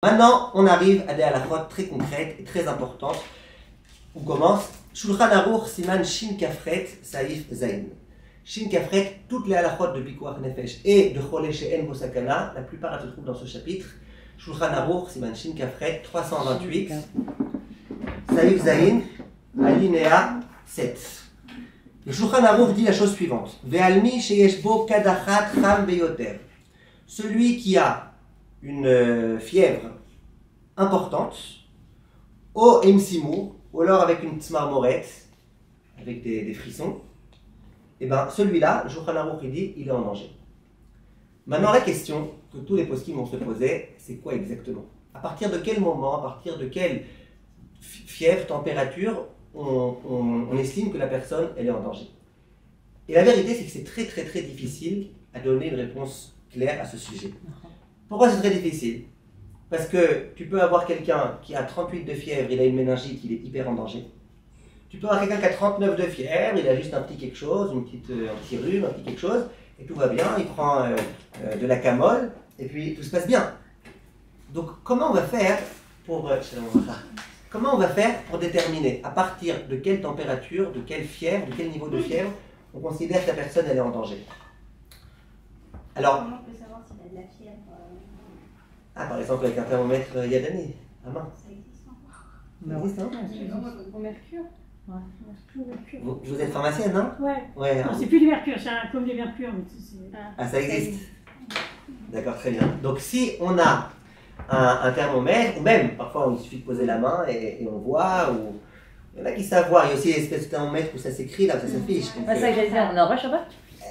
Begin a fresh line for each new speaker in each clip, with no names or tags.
Maintenant, on arrive à des halakhot très concrètes et très importantes. On commence. Shulchan Aruch Siman Shin Kafret Saïf Zayin. Shin Kafret, toutes les halakhot de Pikuach Nefesh et de Choleh She'en Bo Sakana, la plupart elles se trouvent dans ce chapitre. Shulchan Aruch Siman Shin Kafret 328. Saïf Zayin, alinéa 7. Le Shulchan Aruch dit la chose suivante. Ve'almi sheyesh bo kadachat cham beyoter. Celui qui a une fièvre importante, au imsimur, ou alors avec une tsmarmorette, avec des frissons, et bien celui-là, le Shulchan Aruch dit, il est en danger. Maintenant la question que tous les poskim vont se poser, c'est quoi exactement? À partir de quel moment, à partir de quelle fièvre, température, on estime que la personne elle est en danger? Et la vérité, c'est que c'est très très très difficile à donner une réponse claire à ce sujet. Pourquoi c'est très difficile? Parce que tu peux avoir quelqu'un qui a 38 de fièvre, il a une méningite, il est hyper en danger. Tu peux avoir quelqu'un qui a 39 de fièvre, il a juste un petit quelque chose, un petit rhume, un petit quelque chose, et tout va bien, il prend de la camole, et puis tout se passe bien. Donc comment on va faire pour déterminer à partir de quelle température, de quelle fièvre, de quel niveau de fièvre, on considère que la personne elle est en danger? Alors,
comment on peut savoir s'il a de la fièvre?
Par exemple avec un thermomètre Yadani, à main.
Ça existe encore.
Ça existe, hein?
Au mercure. Ouais.
Vous êtes pharmacienne, non?
Ouais.
Non,
c'est plus du mercure, c'est comme du mercure. Mais
ça existe. D'accord, très bien. Donc si on a un thermomètre, ou même parfois il suffit de poser la main et on voit, ou il y en a qui savent voir, il y a aussi l'espèce de thermomètre où ça s'écrit, là, où ça s'affiche.
C'est ça que j'allais dire, on a le Shabbat.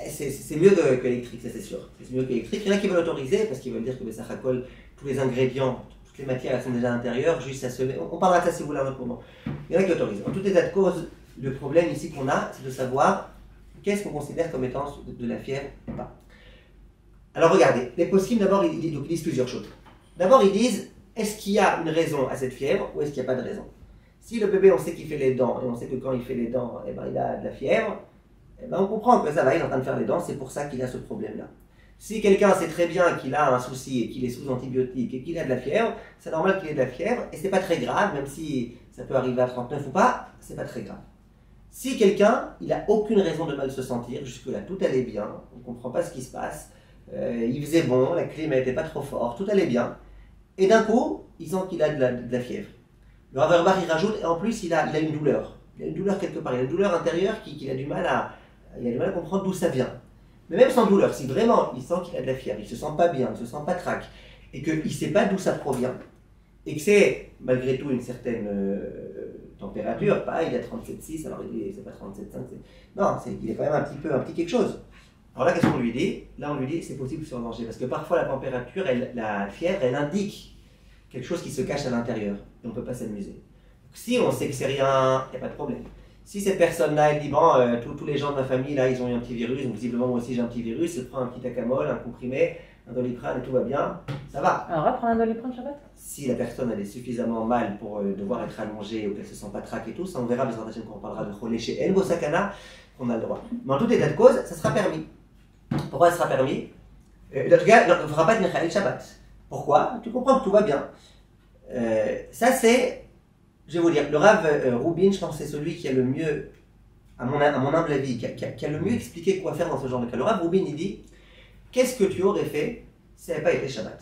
C'est mieux que l'électrique, ça c'est sûr. C'est mieux que l'électrique. Il y en a qui veulent l'autoriser parce qu'ils veulent dire que le Sachakol, tous les ingrédients, toutes les matières elles sont déjà à l'intérieur, juste à semer. On parlera de ça si vous voulez un autre moment. Il y en a qui autorisent. En tout état de cause, le problème ici qu'on a, c'est de savoir qu'est-ce qu'on considère comme étant de la fièvre ou pas. Alors regardez, les poskim d'abord ils disent plusieurs choses. D'abord ils disent, est-ce qu'il y a une raison à cette fièvre ou est-ce qu'il n'y a pas de raison? Si le bébé on sait qu'il fait les dents et on sait que quand il fait les dents, il a de la fièvre, on comprend que ça va, il est en train de faire les dents, c'est pour ça qu'il a ce problème-là. Si quelqu'un sait très bien qu'il a un souci et qu'il est sous antibiotiques et qu'il a de la fièvre, c'est normal qu'il ait de la fièvre et c'est pas très grave, même si ça peut arriver à 39 ou pas, c'est pas très grave. Si quelqu'un, il a aucune raison de mal se sentir, jusque-là tout allait bien, on comprend pas ce qui se passe, il faisait bon, la clim n'était pas trop forte, tout allait bien, et d'un coup, il sent qu'il a de la fièvre. Le Rav Auerbach il rajoute, et en plus il a une douleur. Il a une douleur quelque part, il a une douleur intérieure qu'il a du mal à comprendre d'où ça vient. Mais même sans douleur, si vraiment il sent qu'il a de la fièvre, il ne se sent pas bien, il ne se sent pas trac, et qu'il ne sait pas d'où ça provient, et que c'est malgré tout une certaine température, pas il a 37,6, alors il c'est pas 37,5, non, il est quand même un petit quelque chose. Alors là, qu'est-ce qu'on lui dit? Là, on lui dit c'est possible de se danger, parce que parfois la température, la fièvre, elle indique quelque chose qui se cache à l'intérieur, et on ne peut pas s'amuser. Si on sait que c'est rien, il n'y a pas de problème. Si cette personne-là, elle dit, bon, tous les gens de ma famille, là, ils ont eu un petit virus, donc visiblement moi aussi j'ai un petit virus, elle prend un petit acamol, un comprimé, un doliprane et tout va bien, ça va.
Alors, on va prendre un doliprane Shabbat.
Si la personne, elle est suffisamment mal pour devoir être allongée ou qu'elle ne se sent pas trac et tout, ça on verra, mais quand on parlera de Choleh She'en Bo Sakana, qu'on a le droit. Mais en tout état de cause, ça sera permis. Pourquoi ça sera permis? En tout cas, il ne fera pas de Mechalel Shabbat. Pourquoi? Tu comprends que tout va bien. Ça c'est... Je vais vous dire, le Rav Rubin, je pense que c'est celui qui a le mieux, à mon humble avis, qui a le mieux expliqué quoi faire dans ce genre de cas. Le Rav Rubin, il dit, qu'est-ce que tu aurais fait si ça n'avait pas été Shabbat?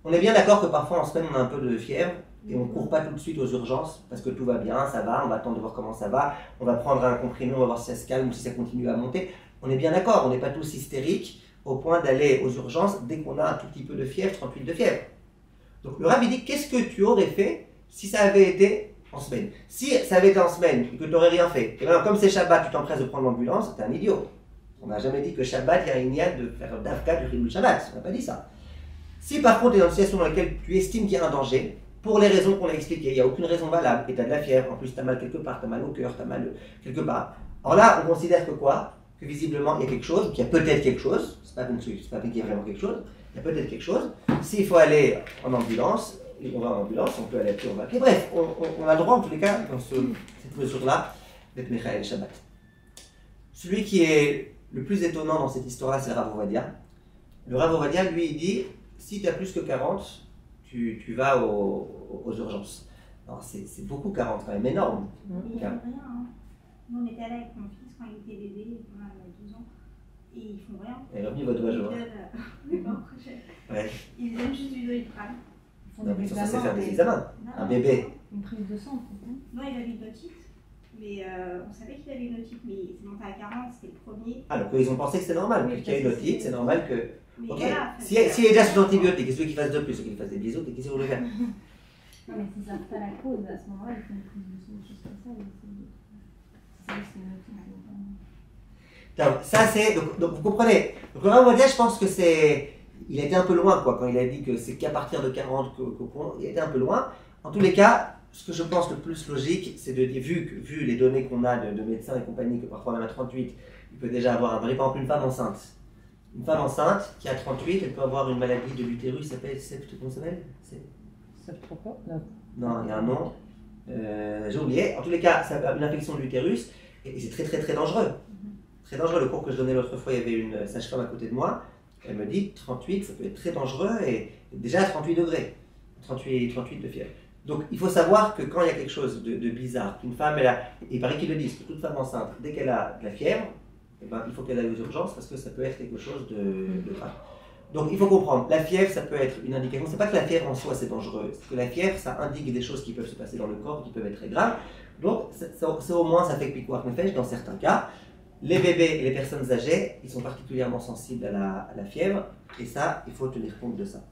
On est bien d'accord que parfois en semaine on a un peu de fièvre et on ne court pas tout de suite aux urgences parce que tout va bien, ça va, on va attendre de voir comment ça va, on va prendre un comprimé, on va voir si ça se calme ou si ça continue à monter. On est bien d'accord, on n'est pas tous hystériques au point d'aller aux urgences dès qu'on a un tout petit peu de fièvre, 38 de fièvre. Donc le Rav, il dit, qu'est-ce que tu aurais fait si ça avait été en semaine? Si ça avait été en semaine et que tu n'aurais rien fait, et bien, comme c'est Shabbat, tu t'empresses de prendre l'ambulance, t'es un idiot. On n'a jamais dit que Shabbat, il y a une yad de faire d'Avka du Chilul Shabbat. On n'a pas dit ça. Si par contre tu es dans une situation dans laquelle tu estimes qu'il y a un danger, pour les raisons qu'on a expliquées, il n'y a aucune raison valable, et tu as de la fièvre, en plus tu as mal quelque part, tu as mal au cœur, tu as mal quelque part. Alors là, on considère que quoi? Que visiblement il y a quelque chose, qu'il y a peut-être quelque chose, c'est pas qu'il y a vraiment quelque chose, il y a peut-être quelque chose. S'il faut aller en ambulance, on va en ambulance, on peut aller à pied, on va à pied. Bref, on a le droit en tous les cas, dans cette mesure-là, d'être Mechalel Shabbat. Celui qui est le plus étonnant dans cette histoire-là, c'est le Rav Ovadia. Le Rav Ovadia, lui, il dit, si tu as plus que 40, tu vas aux urgences. Alors c'est beaucoup 40, quand même énorme.
Ils font rien. Hein. Nous, on était allés avec mon fils quand il était bébé, il a 12 ans, et ils font rien.
Elle a remis votre doigt jaune.
Ils donnent juste du Doliprane.
Non, mais ça, c'est faire des examens. Un bébé.
Une prise de sang,
non, il avait une otite, mais on savait qu'il avait une otite, mais c'est monté à 40, c'était le premier.
Ah, donc ils ont pensé que c'était normal.
Oui,
Puisqu'il y a une otite, c'est normal que.
Mais
Ok,
voilà,
s'il est déjà sous antibiotiques, qu'est-ce qu'il fasse de plus? Qu'il fasse des bisous, qu'est-ce qu'il veut faire?
Non, mais s'ils savent pas la cause, à ce moment-là, ils font une prise de sang, des choses comme ça. C'est une
Donc, ça c'est. Donc vous comprenez. Donc le Rav Ovadia, je pense que c'est. Il a été un peu loin, quoi, quand il a dit que c'est qu'à partir de 40 il a été un peu loin. En tous les cas, ce que je pense le plus logique, c'est de dire, vu les données qu'on a de médecins et compagnie, que parfois même à 38, il peut déjà avoir un vrai, par exemple, une femme enceinte. Une femme enceinte qui a 38, elle peut avoir une maladie de l'utérus, ça s'appelle, comment ça s'appelle?
Septroco?
Non, il y a un nom. J'ai oublié. En tous les cas, c'est une infection de l'utérus et c'est très très très dangereux. Très dangereux. Le cours que je donnais l'autre fois, il y avait une sage-femme à côté de moi. Elle me dit 38, ça peut être très dangereux et déjà à 38 degrés. 38 de fièvre. Donc il faut savoir que quand il y a quelque chose de bizarre, qu'une femme, il paraît qu'ils le disent, que toute femme enceinte, dès qu'elle a de la fièvre, eh ben, il faut qu'elle aille aux urgences parce que ça peut être quelque chose de grave. Donc il faut comprendre, la fièvre ça peut être une indication, c'est pas que la fièvre en soi c'est dangereux, c'est que la fièvre ça indique des choses qui peuvent se passer dans le corps, qui peuvent être très graves. Donc c'est au moins ça fait piquoir nefesh dans certains cas. Les bébés et les personnes âgées, ils sont particulièrement sensibles à la fièvre et ça, il faut tenir compte de ça.